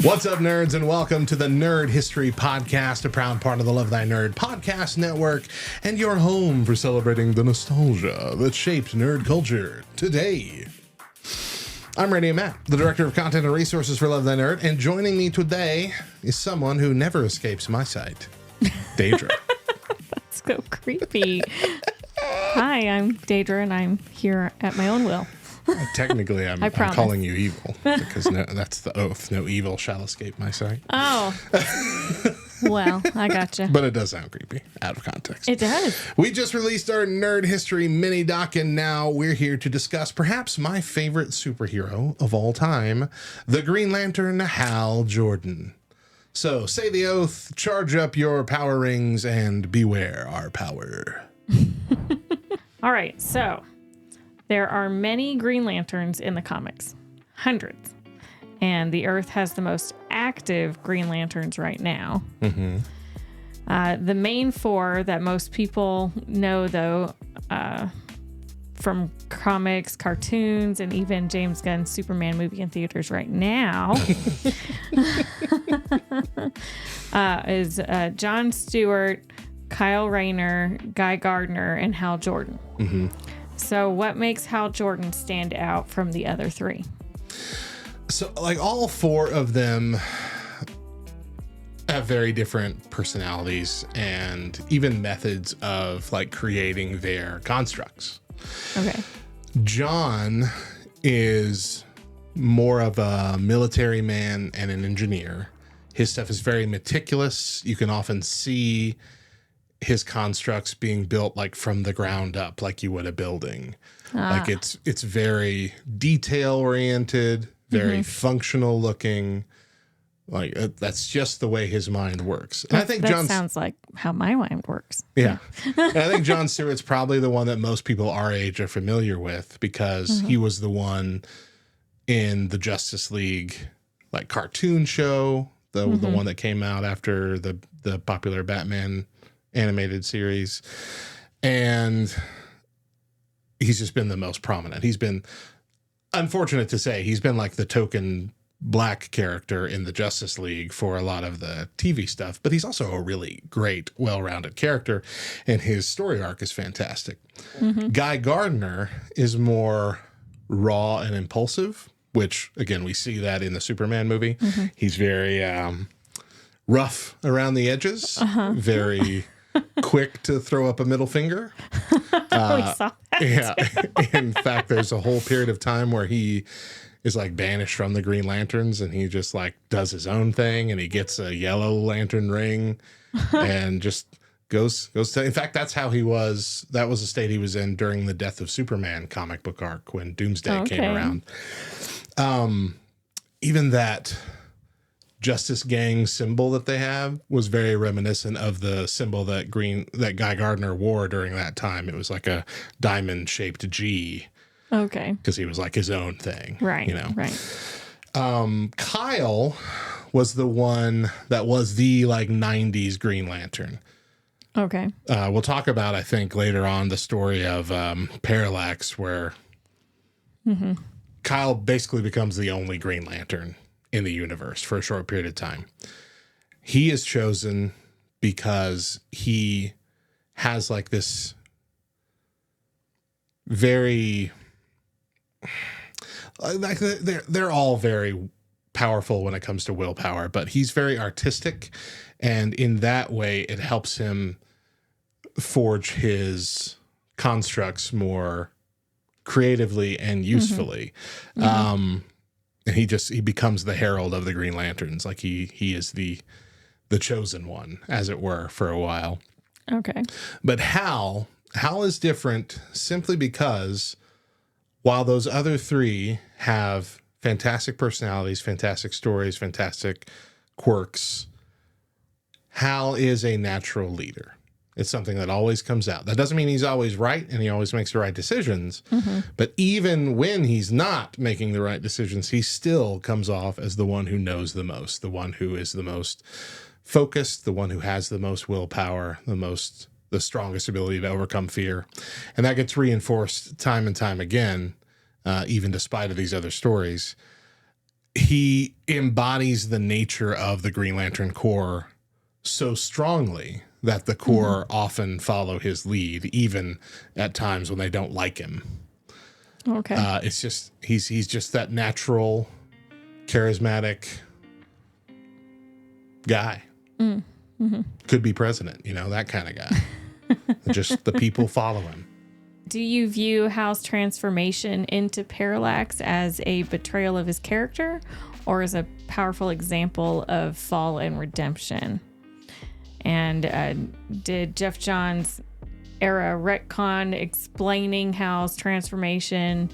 What's up, nerds, and welcome to the Nerd History Podcast, a proud part of the Love Thy Nerd Podcast Network, and your home for celebrating the nostalgia that shaped nerd culture today. I'm Radio Matt, the Director of Content and Resources for Love Thy Nerd, and joining me today is someone who never escapes my sight, Deidra. That's so creepy. Hi, I'm Deidra, and I'm here at my own will. Technically, I'm calling you evil, because that's the oath. No evil shall escape my sight. Oh. Well, I gotcha. But it does sound creepy, out of context. It does. We just released our Nerd History mini doc, and now we're here to discuss perhaps my favorite superhero of all time, the Green Lantern, Hal Jordan. So, say the oath, charge up your power rings, and beware our power. All right, so there are many Green Lanterns in the comics, hundreds. And the Earth has the most active Green Lanterns right now. Mm-hmm. The main four that most people know, though, from comics, cartoons, and even James Gunn's Superman movie in theaters right now, is John Stewart, Kyle Rayner, Gardner, and Hal Jordan. Mm-hmm. So what makes Hal Jordan stand out from the other three? So, like, all four of them have very different personalities and even methods of, like, creating their constructs. Okay. John is more of a military man and an engineer. His stuff is very meticulous. You can often see his constructs being built like from the ground up, like you would a building. Like it's very detail oriented, very functional looking. Like that's just the way his mind works. And I think that sounds like how my mind works. Yeah. And I think John Stewart's probably the one that most people our age are familiar with, because he was the one in the Justice League like cartoon show, the one that came out after the popular Batman animated series, and he's just been the most prominent. He's been, unfortunate to say, he's been like the token black character in the Justice League for a lot of the TV stuff, but he's also a really great, well-rounded character, and his story arc is fantastic. Guy Gardner is more raw and impulsive, which again we see that in the Superman movie. He's very rough around the edges, very quick to throw up a middle finger. We saw that. Yeah. In fact, there's a whole period of time where he is like banished from the Green Lanterns, and he just like does his own thing, and he gets a yellow lantern ring and just goes to, in fact, that's how he was. That was the state he was in during the Death of Superman comic book arc when Doomsday came around. Even that Justice Gang symbol that they have was very reminiscent of the symbol that Guy Gardner wore during that time. It was like a diamond shaped G. Okay. Because he was like his own thing. Right. You know. Right. Kyle was the one that was the like 90s Green Lantern. Okay. We'll talk about, I think, later on the story of Parallax, where Kyle basically becomes the only Green Lantern in the universe for a short period of time. He is chosen because he has like this very, like they're all very powerful when it comes to willpower, but he's very artistic, and in that way it helps him forge his constructs more creatively and usefully. And he becomes the herald of the Green Lanterns. Like he is the chosen one, as it were, for a while. Okay. But Hal is different simply because while those other three have fantastic personalities, fantastic stories, fantastic quirks, Hal is a natural leader. It's something that always comes out. That doesn't mean he's always right and he always makes the right decisions. But even when he's not making the right decisions, he still comes off as the one who knows the most, the one who is the most focused, the one who has the most willpower, the strongest ability to overcome fear. And that gets reinforced time and time again, even despite of these other stories. he embodies the nature of the Green Lantern Corps so strongly that the Corps often follow his lead, even at times when they don't like him. Okay. It's just he's just that natural, charismatic guy. Could be president, that kind of guy. Just the people follow him. Do you view Hal's transformation into Parallax as a betrayal of his character or as a powerful example of fall and redemption? And did Geoff Johns' era retcon explaining Hal's transformation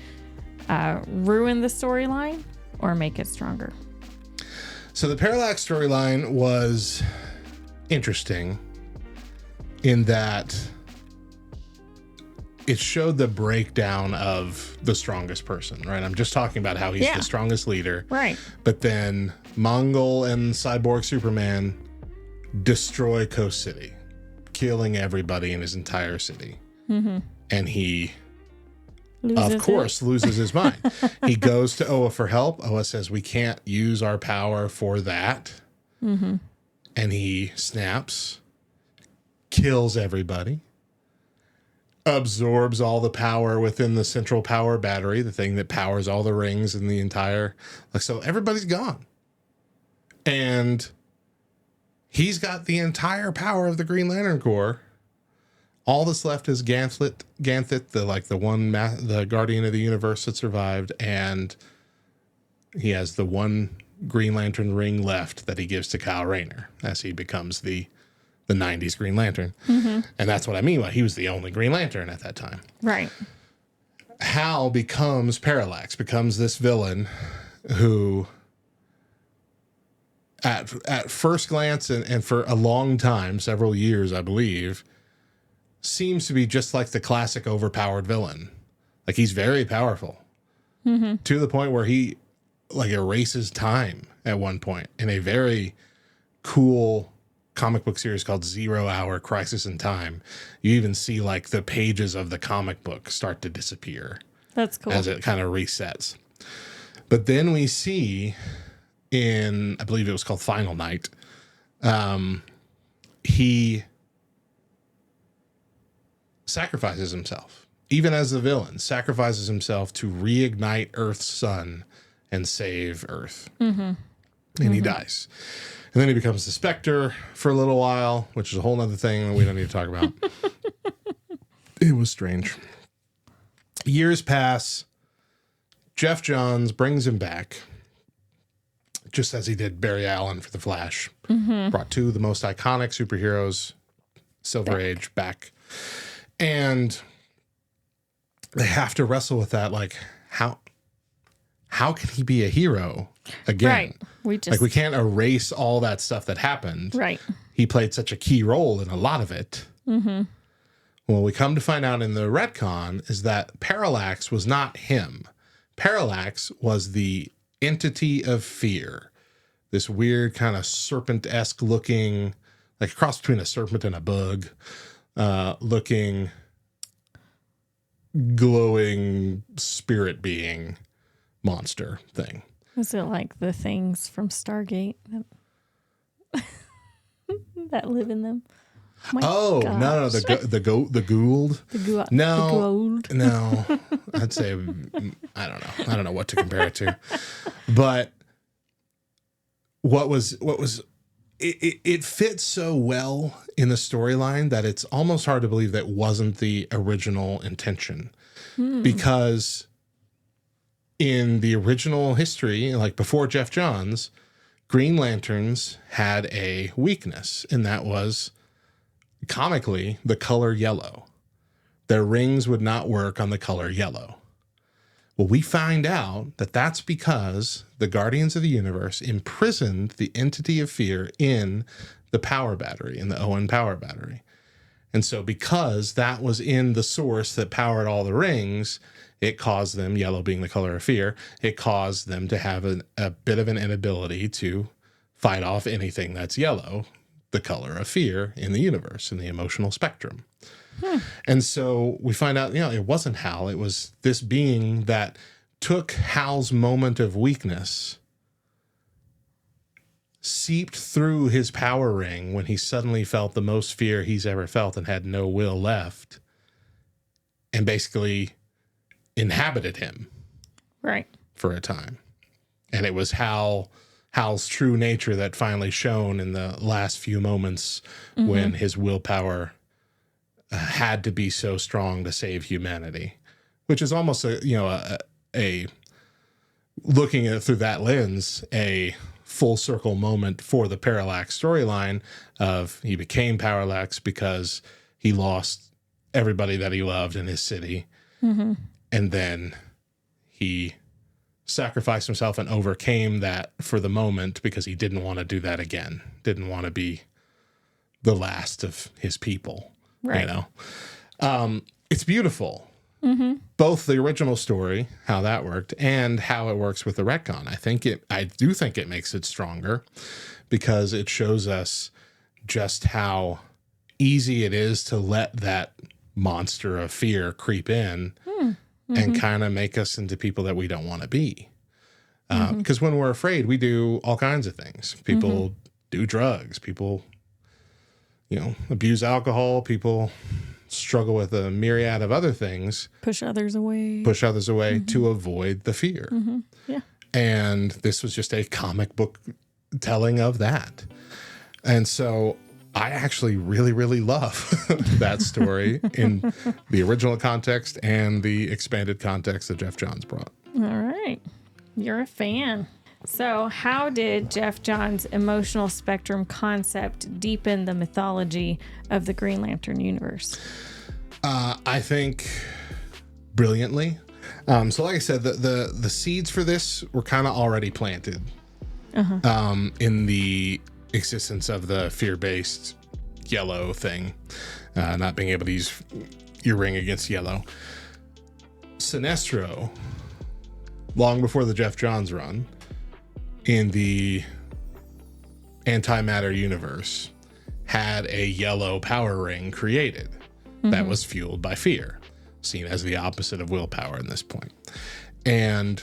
ruin the storyline or make it stronger? So the Parallax storyline was interesting in that it showed the breakdown of the strongest person, right? I'm just talking about how he's the strongest leader. Right. But then Mongol and Cyborg Superman destroy Coast City, killing everybody in his entire city. And he, loses his mind. He goes to Oa for help. Oa says, we can't use our power for that. And he snaps, kills everybody, absorbs all the power within the central power battery, the thing that powers all the rings in the entire, so everybody's gone. And he's got the entire power of the Green Lantern Corps. All that's left is Ganthet, the guardian of the universe that survived, and he has the one Green Lantern ring left that he gives to Kyle Rayner as he becomes the 90s Green Lantern. And that's what I mean by he was the only Green Lantern at that time. Right. Hal becomes Parallax, becomes this villain who at first glance and for a long time, several years, I believe, seems to be just like the classic overpowered villain. Like he's very powerful to the point where he erases time at one point in a very cool comic book series called 0 Hour Crisis in Time. You even see the pages of the comic book start to disappear. That's cool. As it kind of resets. But then we see in, I believe it was called Final Night, he sacrifices himself, even as the villain, sacrifices himself to reignite Earth's sun and save Earth. And he dies. And then he becomes the Spectre for a little while, which is a whole other thing that we don't need to talk about. It was strange. Years pass. Geoff Johns brings him back, just as he did Barry Allen for The Flash. Brought two of the most iconic superheroes, Silver Age, back. And they have to wrestle with that, how can he be a hero again? Right. We can't erase all that stuff that happened. Right. He played such a key role in a lot of it. Well, we come to find out in the retcon is that Parallax was not him. Parallax was the entity of fear. This weird kind of serpent-esque looking, like a cross between a serpent and a bug, looking, glowing spirit being monster thing. Was it like the things from Stargate that live in them? No, the Gould. The Gould. No. I'd say I don't know what to compare it to, but what was it fits so well in the storyline that it's almost hard to believe that wasn't the original intention, because in the original history, before Geoff Johns, Green Lanterns had a weakness, and that was comically the color yellow. Their rings would not work on the color yellow. Well, we find out that that's because the Guardians of the Universe imprisoned the entity of fear in the power battery, in the Owen power battery. And so because that was in the source that powered all the rings, it caused them, yellow being the color of fear, it caused them to have a bit of an inability to fight off anything that's yellow, the color of fear in the universe, in the emotional spectrum. And so we find out, it wasn't Hal. It was this being that took Hal's moment of weakness seeped through his power ring when he suddenly felt the most fear he's ever felt and had no will left, and basically inhabited him Right. for a time. And it was Hal's true nature that finally shone in the last few moments when his willpower had to be so strong to save humanity, which is almost a looking at it through that lens, a full circle moment for the Parallax storyline of he became Parallax because he lost everybody that he loved in his city. And then he sacrificed himself and overcame that for the moment because he didn't want to do that again. Didn't want to be the last of his people. Right. You know, it's beautiful. Both the original story, how that worked, and how it works with the retcon. I do think it makes it stronger because it shows us just how easy it is to let that monster of fear creep in and kind of make us into people that we don't want to be. Because when we're afraid, we do all kinds of things. People do drugs. People, abuse alcohol. People struggle with a myriad of other things. Push others away To avoid the fear. Yeah. And this was just a comic book telling of that. And so I actually really, really love that story in the original context and the expanded context that Geoff Johns brought. All right. You're a fan. So how did Geoff Johns' emotional spectrum concept deepen the mythology of the Green Lantern universe? I think brilliantly. So like I said, the seeds for this were kind of already planted in the existence of the fear-based yellow thing, not being able to use your ring against yellow. Sinestro, long before the Geoff Johns run, in the antimatter universe, had a yellow power ring created that was fueled by fear, seen as the opposite of willpower in this point. And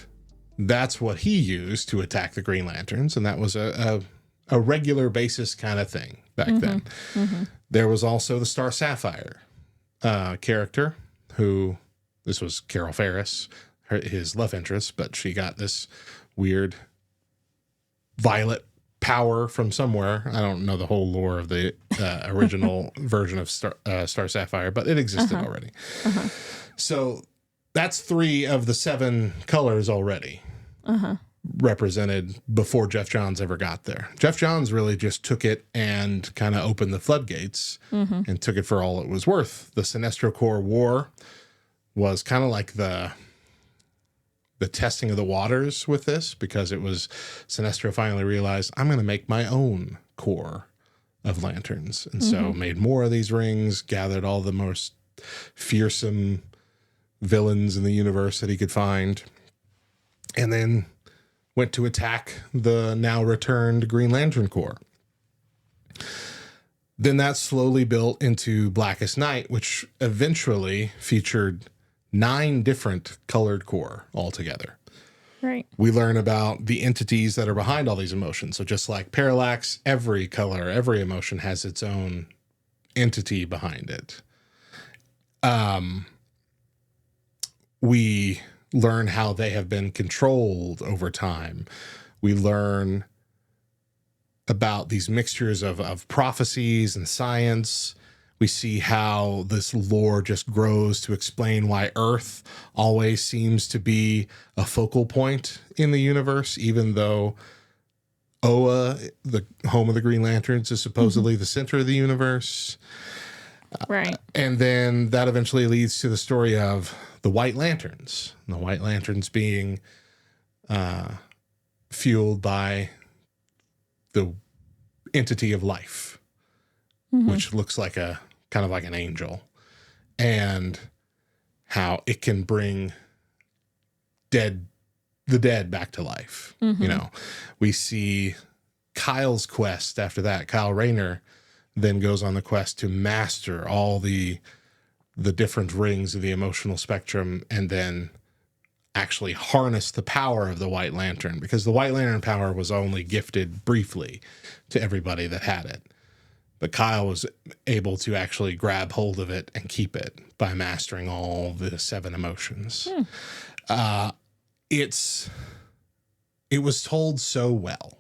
that's what he used to attack the Green Lanterns, and that was a regular basis kind of thing back then. There was also the Star Sapphire character, who, this was Carol Ferris, his love interest, but she got this weird violet power from somewhere. I don't know the whole lore of the original version of Star Sapphire, but it existed already. So that's 3 of the 7 colors already represented before Geoff Johns ever got there. Geoff Johns really just took it and kind of opened the floodgates and took it for all it was worth. The Sinestro Corps War was kind of like the testing of the waters with this, because it was Sinestro finally realized, I'm going to make my own corps of lanterns. And so made more of these rings, gathered all the most fearsome villains in the universe that he could find, and then went to attack the now returned Green Lantern Corps. Then that slowly built into Blackest Night, which eventually featured 9 different colored corps altogether. Right. We learn about the entities that are behind all these emotions. So just like Parallax, every color, every emotion has its own entity behind it. We learn how they have been controlled over time. We learn about these mixtures of prophecies and science. We see how this lore just grows to explain why Earth always seems to be a focal point in the universe, even though Oa, the home of the Green Lanterns, is supposedly the center of the universe. Right. And then that eventually leads to the story of the White Lanterns. And the White Lanterns being fueled by the entity of life, which looks like kind of like an angel, and how it can bring the dead back to life. We see Kyle's quest after that. Kyle Rayner then goes on the quest to master all the different rings of the emotional spectrum, and then actually harness the power of the White Lantern, because the White Lantern power was only gifted briefly to everybody that had it. But Kyle was able to actually grab hold of it and keep it by mastering all the 7 emotions. It was told so well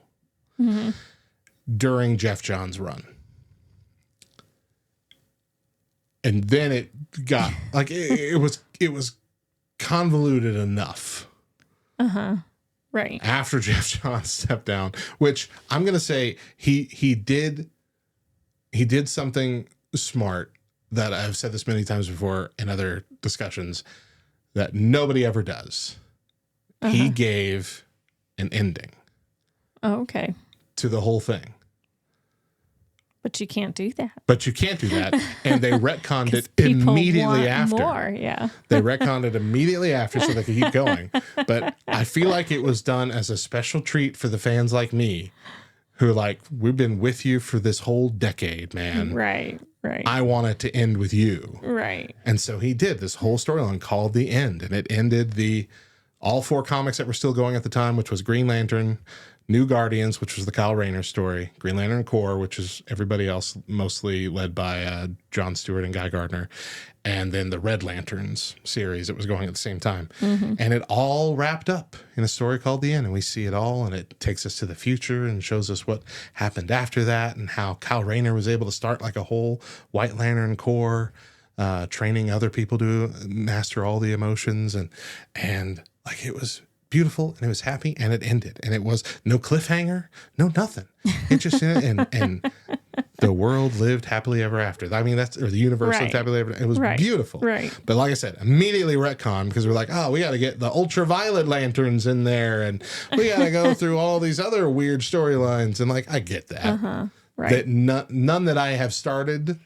during Geoff Johns' run. And then it got like it was convoluted enough. Right. After Geoff Johns stepped down, which I'm gonna say he did something smart that I've said this many times before in other discussions that nobody ever does. He gave an ending. Oh, okay. To the whole thing. But you can't do that. And they retconned it immediately after. More, yeah. They retconned it immediately after so they could keep going. But I feel like it was done as a special treat for the fans like me who like, we've been with you for this whole decade, man. Right. I want it to end with you. Right. And so he did this whole storyline called The End. And it ended all 4 comics that were still going at the time, which was Green Lantern, New Guardians, which was the Kyle Rayner story, Green Lantern Corps, which is everybody else, mostly led by John Stewart and Guy Gardner, and then the Red Lanterns series that was going at the same time. And it all wrapped up in a story called The End, and we see it all, and it takes us to the future and shows us what happened after that and how Kyle Rayner was able to start like a whole White Lantern Corps, training other people to master all the emotions, and like it was beautiful, and it was happy, and it ended, and it was no cliffhanger, no nothing. It just and the world lived happily ever after. I mean, or the universe lived happily ever. It was beautiful, right? But like I said, immediately retcon because we're like, oh, we got to get the ultraviolet lanterns in there, and we got to go through all these other weird storylines, and like I get that, right? That none that I have started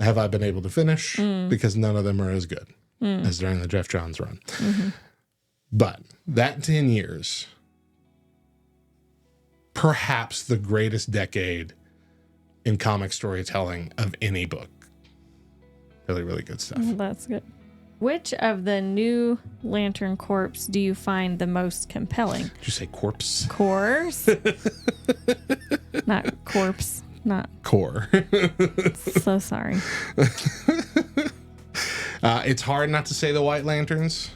have I been able to finish because none of them are as good as during the Geoff Johns run. But that 10 years, perhaps the greatest decade in comic storytelling of any book. Really, really good stuff. Well, that's good. Which of the New Lantern Corps do you find the most compelling? Did you say corpse? Course. Not corpse. Not core. So sorry. It's hard not to say the White Lanterns.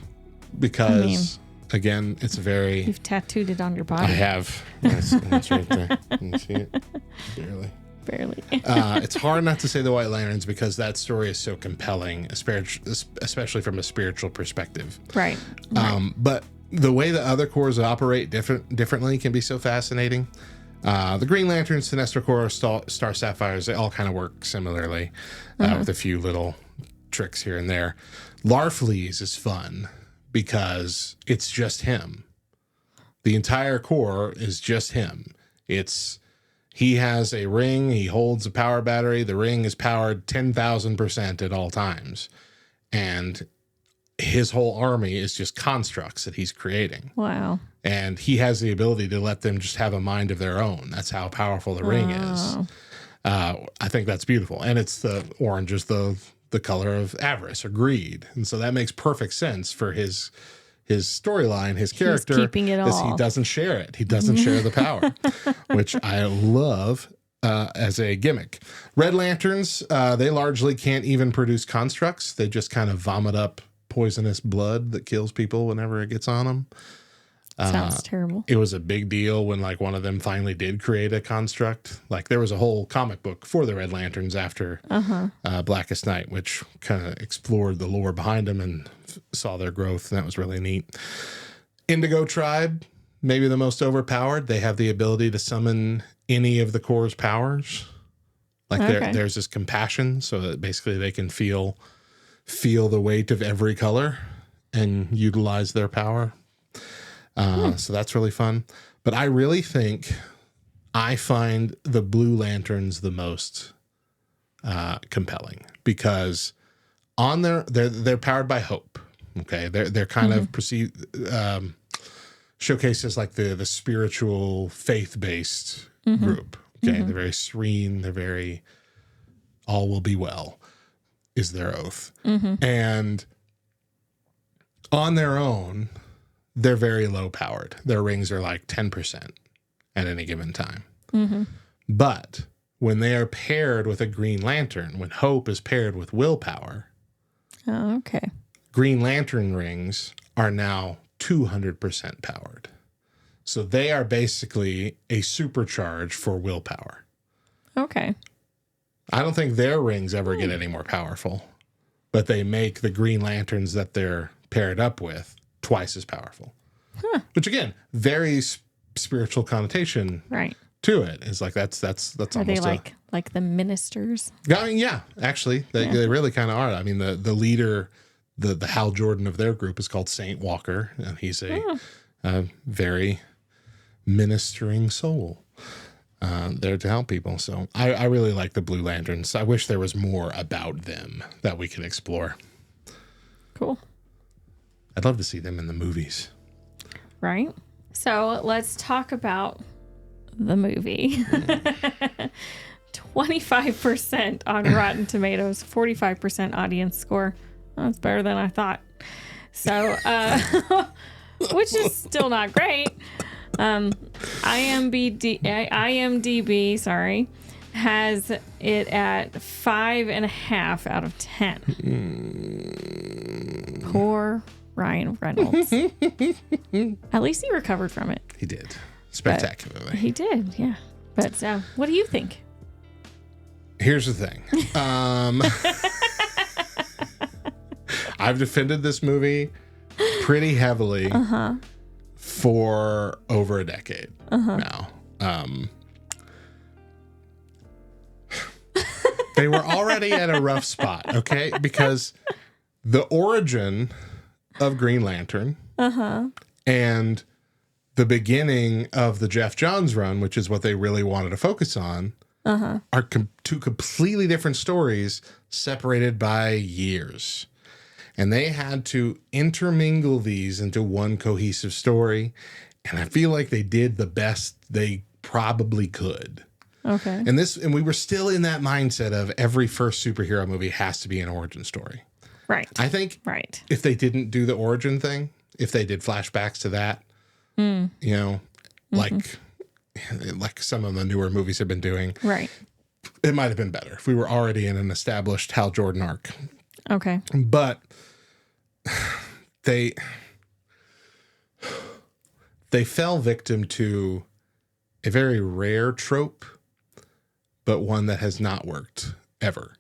Because, again, it's very... You've tattooed it on your body. I have. It's right there. Can you see it? Barely. It's hard not to say the White Lanterns because that story is so compelling, especially from a spiritual perspective. Right. But the way the other corps operate differently can be so fascinating. The Green Lanterns, Sinestro Corps, Star Sapphires, they all kind of work similarly with a few little tricks here and there. Larfleeze is fun. Because it's just him. The entire Corps is just him. He has a ring. He holds a power battery. The ring is powered 10,000% at all times. And his whole army is just constructs that he's creating. Wow. And he has the ability to let them just have a mind of their own. That's how powerful the ring is. I think that's beautiful. And it's the orange is the color of avarice or greed. And so that makes perfect sense for his storyline, his character. He's keeping it all. He doesn't share it. He doesn't share the power, which I love as a gimmick. Red Lanterns, they largely can't even produce constructs. They just kind of vomit up poisonous blood that kills people whenever it gets on them. Sounds terrible. It was a big deal when like one of them finally did create a construct. Like there was a whole comic book for the Red Lanterns after Blackest Night, which kind of explored the lore behind them and saw their growth. And that was really neat. Indigo Tribe, maybe the most overpowered. They have the ability to summon any of the Corps' powers. Like there's this compassion so that basically they can feel the weight of every color and utilize their power. So that's really fun. But I really think I find the Blue Lanterns the most compelling because on they're powered by hope. Okay, they're kind of perceived showcases like the spiritual faith-based group. Okay, they're very serene. They're very all will be well is their oath. And on their own, they're very low powered. Their rings are like 10% at any given time. Mm-hmm. But when they are paired with a Green Lantern, when hope is paired with willpower, okay. Green Lantern rings are now 200% powered. So they are basically a supercharge for willpower. Okay. I don't think their rings ever get any more powerful, but they make the Green Lanterns that they're paired up with twice as powerful. Huh. Which again, very spiritual connotation to it. Is like that's are almost they like the ministers? I mean, yeah, actually, they really kind of are. I mean, the leader, the Hal Jordan of their group is called Saint Walker, and he's a very ministering soul there to help people. So I really like the Blue Lanterns. I wish there was more about them that we could explore. Cool. I'd love to see them in the movies. Right. So let's talk about the movie. 25% on Rotten Tomatoes, 45% audience score. That's better than I thought. So, which is still not great. IMDb, has it at 5.5 out of 10. Poor Ryan Reynolds. At least he recovered from it. He did. Spectacularly. He did, yeah. But what do you think? Here's the thing. I've defended this movie pretty heavily for over a decade now. They were already at a rough spot, okay? Because the origin of Green Lantern and the beginning of the Geoff Johns run, which is what they really wanted to focus on, are two completely different stories separated by years. And they had to intermingle these into one cohesive story. And I feel like they did the best they probably could. Okay. And we were still in that mindset of every first superhero movie has to be an origin story. Right. I think if they didn't do the origin thing, if they did flashbacks to that, you know, like some of the newer movies have been doing, it might have been better if we were already in an established Hal Jordan arc. Okay. But they fell victim to a very rare trope, but one that has not worked ever.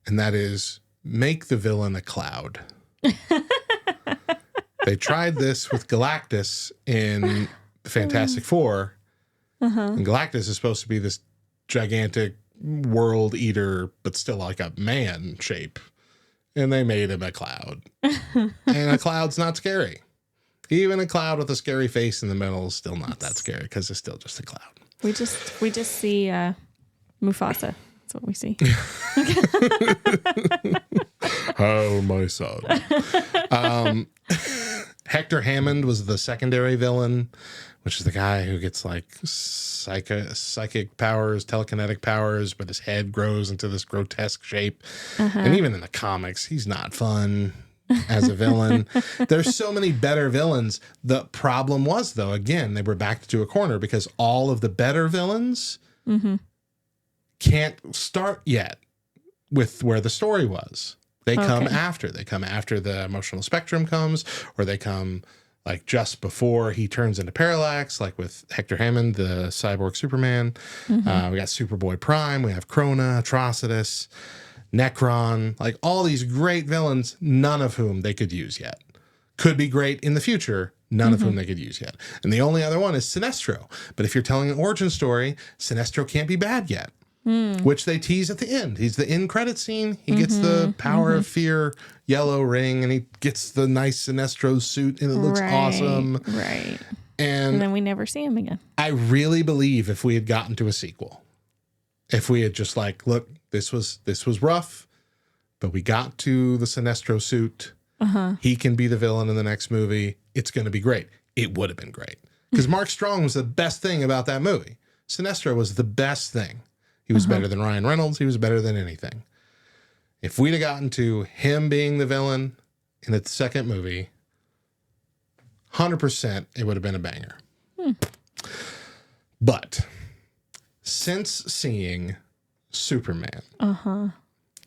And that is make the villain a cloud. They tried this with Galactus in the Fantastic Four. And Galactus is supposed to be this gigantic world eater, but still like a man shape. And they made him a cloud. And a cloud's not scary. Even a cloud with a scary face in the middle is still not that scary because it's still just a cloud. We just see Mufasa. That's what we see. Oh, my son. Hector Hammond was the secondary villain, which is the guy who gets like psychic powers, telekinetic powers, but his head grows into this grotesque shape. And even in the comics, he's not fun as a villain. There's so many better villains. The problem was, though, again, they were backed to a corner because all of the better villains can't start yet with where the story was. They come after. They come after the emotional spectrum comes, or they come like just before he turns into Parallax, like with Hector Hammond, the cyborg Superman. We got Superboy Prime. We have Krona, Atrocitus, Necron, like all these great villains, none of whom they could use yet. Could be great in the future, none of whom they could use yet. And the only other one is Sinestro. But if you're telling an origin story, Sinestro can't be bad yet. Which they tease at the end. He's the end credit scene. He gets the power of fear yellow ring, and he gets the nice Sinestro suit, and it looks awesome. Right. And then we never see him again. I really believe if we had gotten to a sequel, if we had just like, look, this was rough, but we got to the Sinestro suit. He can be the villain in the next movie. It's going to be great. It would have been great. Because Mark Strong was the best thing about that movie. Sinestro was the best thing. He was better than Ryan Reynolds. He was better than anything. If we'd have gotten to him being the villain in the second movie, 100% it would have been a banger. But since seeing Superman,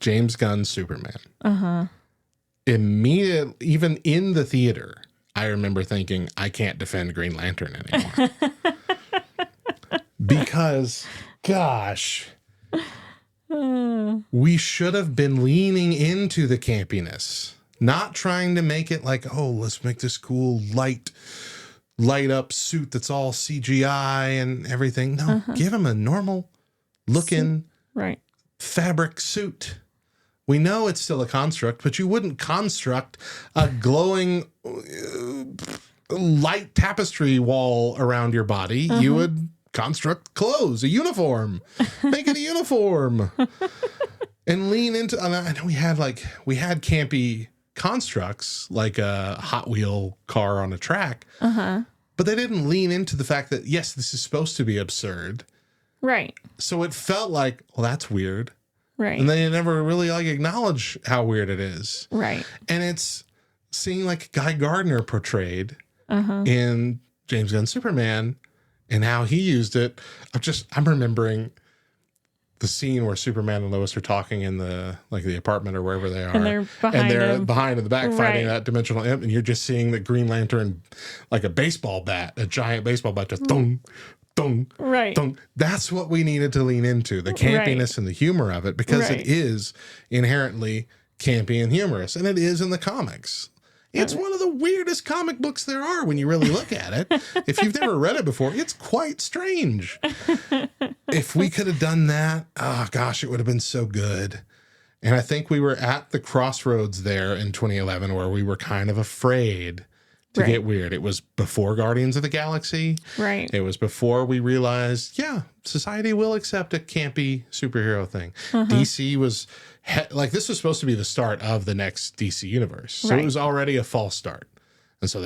James Gunn's Superman, immediately, even in the theater, I remember thinking, I can't defend Green Lantern anymore. Because, gosh, we should have been leaning into the campiness, not trying to make it like, oh, let's make this cool light up suit that's all CGI and everything. No, give him a normal looking fabric suit. We know it's still a construct, but you wouldn't construct a glowing light tapestry wall around your body. You would construct clothes, a uniform, make it a uniform, and lean into. I know we had campy constructs like a Hot Wheel car on a track, but they didn't lean into the fact that yes, this is supposed to be absurd, right? So it felt like, well, that's weird. Right. And they never really acknowledge how weird it is. Right. And it's seeing Guy Gardner portrayed in James Gunn's Superman and how he used it. I'm remembering the scene where Superman and Lois are talking in the apartment or wherever they are. And they're behind in the back fighting that dimensional imp. And you're just seeing the Green Lantern, like a baseball bat, a giant baseball bat, just thunk. That's what we needed to lean into, the campiness and the humor of it, because it is inherently campy and humorous, and it is in the comics. It's one of the weirdest comic books there are when you really look at it. If you've never read it before, it's quite strange. If we could have done that, oh gosh, it would have been so good. And I think we were at the crossroads there in 2011 where we were kind of afraid to get weird. It was before Guardians of the Galaxy. Right. It was before we realized, society will accept a campy superhero thing. DC was this was supposed to be the start of the next DC universe. So it was already a false start. And so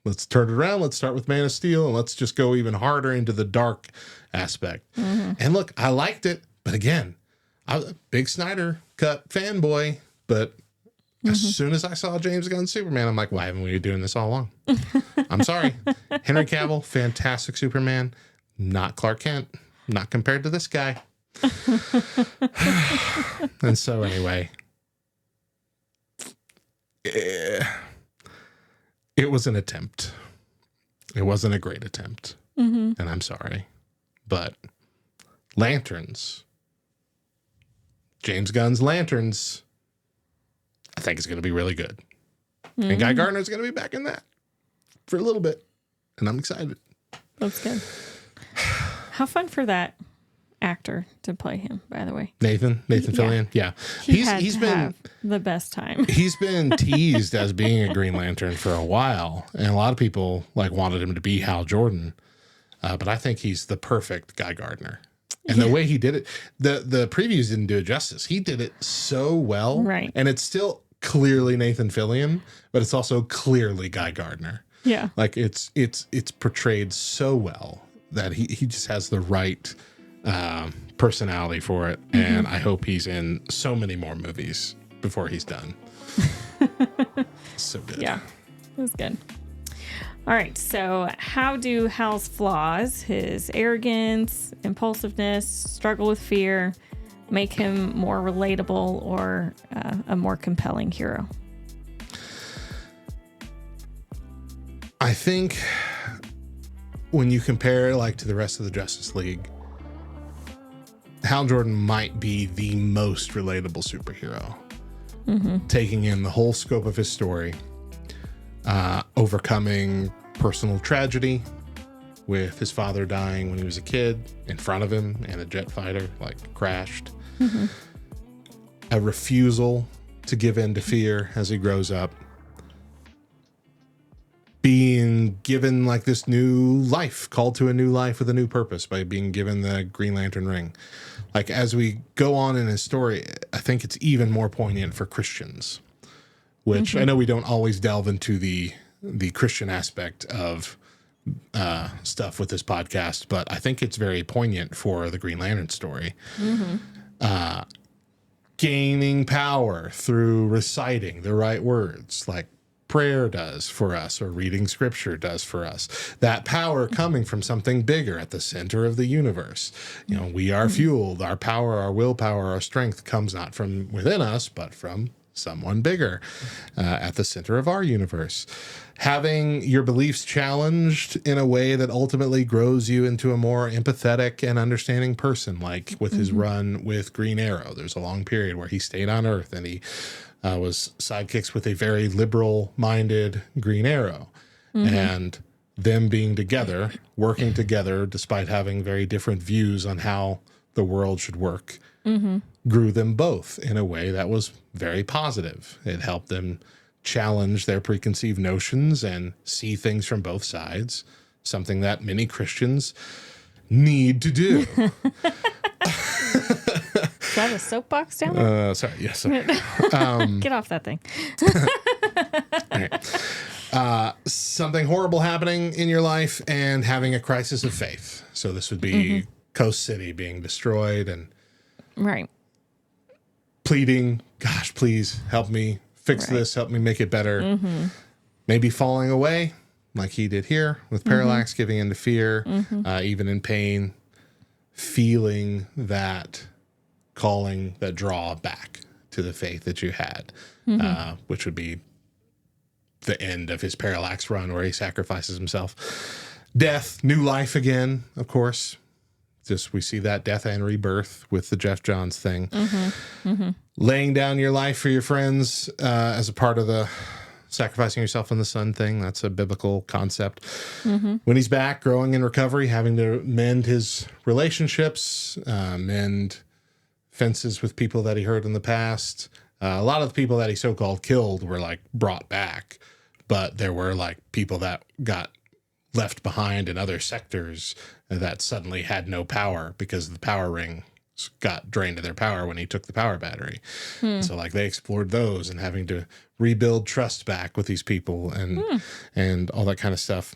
let's turn it around. Let's start with Man of Steel and let's just go even harder into the dark aspect. And look, I liked it. But again, I was a big Snyder cut fanboy, but as soon as I saw James Gunn's Superman, I'm like, why haven't we been doing this all along? I'm sorry. Henry Cavill, fantastic Superman. Not Clark Kent. Not compared to this guy. And so anyway, it was an attempt. It wasn't a great attempt. And I'm sorry. But Lanterns, James Gunn's Lanterns, I think it's going to be really good. And Guy Gardner's going to be back in that for a little bit. And I'm excited. That's good. How fun for that actor to play him, by the way. Nathan Fillion. Yeah. He's been have the best time. He's been teased as being a Green Lantern for a while. And a lot of people wanted him to be Hal Jordan. But I think he's the perfect Guy Gardner. And the way he did it, the previews didn't do it justice. He did it so well. Right. And it's still clearly Nathan Fillion, but it's also clearly Guy Gardner. Yeah. It's portrayed so well that he just has the right personality for it. And I hope he's in so many more movies before he's done. So good. Yeah. It was good. All right, so how do Hal's flaws, his arrogance, impulsiveness, struggle with fear, make him more relatable or a more compelling hero? I think when you compare to the rest of the Justice League, Hal Jordan might be the most relatable superhero. Taking in the whole scope of his story. Overcoming personal tragedy with his father dying when he was a kid in front of him and a jet fighter crashed. A refusal to give in to fear as he grows up. Being given this new life, called to a new life with a new purpose by being given the Green Lantern ring. As we go on in his story, I think it's even more poignant for Christians. Which I know we don't always delve into the Christian aspect of stuff with this podcast, but I think it's very poignant for the Green Lantern story. Gaining power through reciting the right words, prayer does for us or reading scripture does for us. That power coming from something bigger at the center of the universe. You know, we are fueled. Our power, our willpower, our strength comes not from within us, but from someone bigger at the center of our universe. Having your beliefs challenged in a way that ultimately grows you into a more empathetic and understanding person, like with his run with Green Arrow. There's a long period where he stayed on Earth and he was sidekicks with a very liberal-minded Green Arrow. And them being together, working together, despite having very different views on how the world should work, grew them both in a way that was very positive. It helped them challenge their preconceived notions and see things from both sides, something that many Christians need to do. Is that a soapbox down there? Sorry, yes. Sorry. Get off that thing. All right. Something horrible happening in your life and having a crisis of faith. So this would be Coast City being destroyed and Right. pleading, gosh, please help me fix this, help me make it better. Maybe falling away like he did here with Parallax, giving into fear, even in pain, feeling that calling, that draw back to the faith that you had, which would be the end of his Parallax run where he sacrifices himself. Death, new life again, of course. Just we see that death and rebirth with the Geoff Johns thing. Laying down your life for your friends as a part of the sacrificing yourself in the sun thing. That's a biblical concept. When he's back, growing in recovery, having to mend his relationships, mend fences with people that he hurt in the past. A lot of the people that he so-called killed were like brought back, but there were like people that got left behind in other sectors that suddenly had no power because the power ring got drained of their power when he took the power battery. So like they explored those and having to rebuild trust back with these people and all that kind of stuff.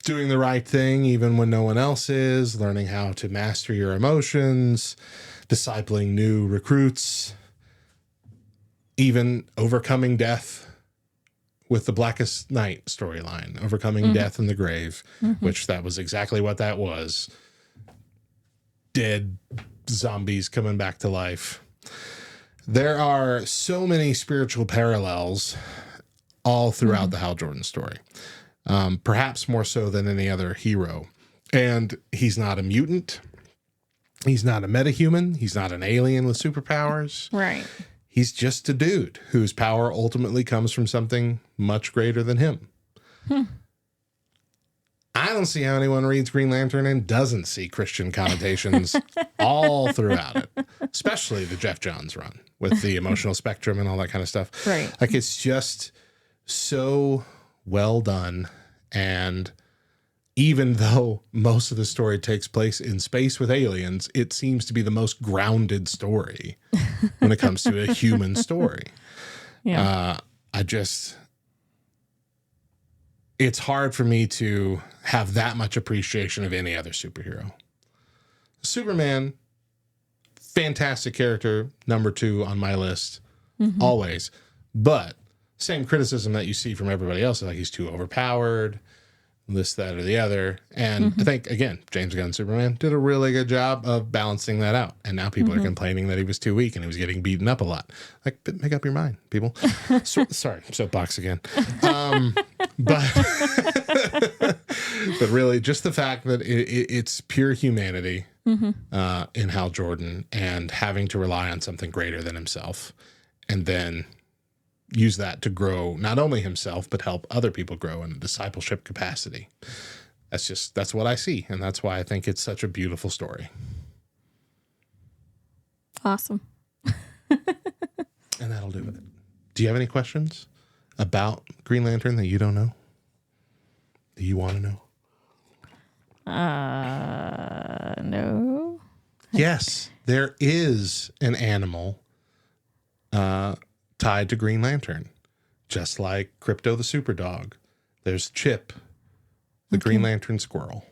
Doing the right thing even when no one else is, learning how to master your emotions, discipling new recruits, even overcoming death with the Blackest Night storyline, overcoming death in the grave, which that was exactly what that was. Dead zombies coming back to life. There are so many spiritual parallels all throughout the Hal Jordan story, perhaps more so than any other hero. And he's not a mutant. He's not a metahuman. He's not an alien with superpowers. Right. He's just a dude whose power ultimately comes from something much greater than him. I don't see how anyone reads Green Lantern and doesn't see Christian connotations all throughout it, especially the Geoff Johns run with the emotional spectrum and all that kind of stuff. Right. Like it's just so well done. And even though most of the story takes place in space with aliens, it seems to be the most grounded story when it comes to a human story. Yeah. It's hard for me to have that much appreciation of any other superhero. Superman, fantastic character, number 2 on my list, always. But same criticism that you see from everybody else, like he's too overpowered, this, that, or the other. And I think, again, James Gunn's Superman did a really good job of balancing that out. And now people are complaining that he was too weak and he was getting beaten up a lot. Like, make up your mind, people. Sorry, soapbox again. But really, just the fact that it's pure humanity in Hal Jordan and having to rely on something greater than himself and then use that to grow not only himself, but help other people grow in a discipleship capacity. That's what I see. And that's why I think it's such a beautiful story. Awesome. And that'll do it. Do you have any questions about Green Lantern that you don't know? That you want to know? No. Yes, there is an animal tied to Green Lantern, just like Crypto the Super Dog. There's Chip, the Green Lantern squirrel.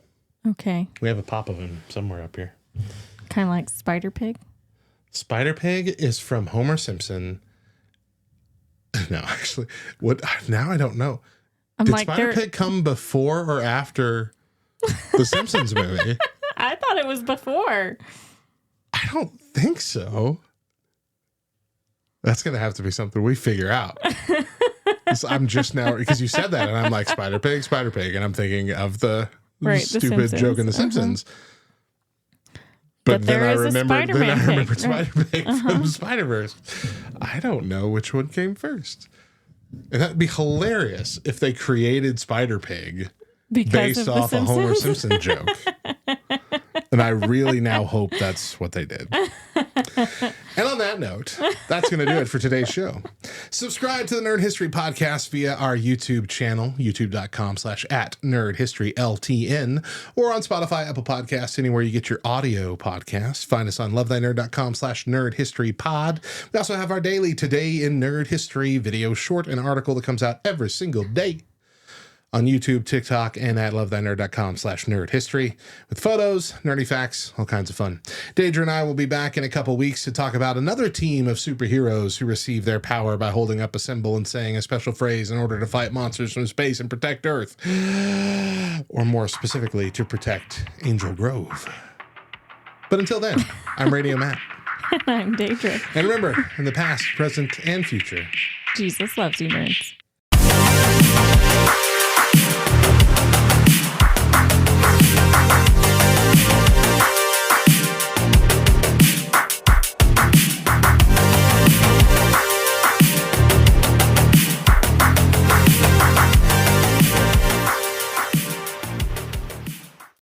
Okay. We have a pop of him somewhere up here. Kind of like Spider Pig. Spider Pig is from Homer Simpson. No, actually, what now? I don't know. I'm Did like, Spider Pig come before or after the Simpsons movie? I thought it was before. I don't think so. That's going to have to be something we figure out. I'm just now, because you said that, and I'm like, Spider Pig, and I'm thinking of the stupid joke in The Simpsons. But then I remembered Spider Pig from Spider-Verse. I don't know which one came first. And that'd be hilarious if they created Spider Pig based off a Homer Simpson joke. And I really now hope that's what they did. And on that note, that's going to do it for today's show. Subscribe to the Nerd History Podcast via our YouTube channel, youtube.com/@nerdhistoryltn, or on Spotify, Apple Podcasts, anywhere you get your audio podcasts. Find us on lovethynerd.com/nerdhistorypod. We also have our daily Today in Nerd History video short and article that comes out every single day on YouTube, TikTok, and at lovethynerd.com/nerdhistory with photos, nerdy facts, all kinds of fun. Deidra and I will be back in a couple weeks to talk about another team of superheroes who receive their power by holding up a symbol and saying a special phrase in order to fight monsters from space and protect Earth. Or more specifically, to protect Angel Grove. But until then, I'm Radio Matt. And I'm Deidra. And remember, in the past, present, and future, Jesus loves you, nerds.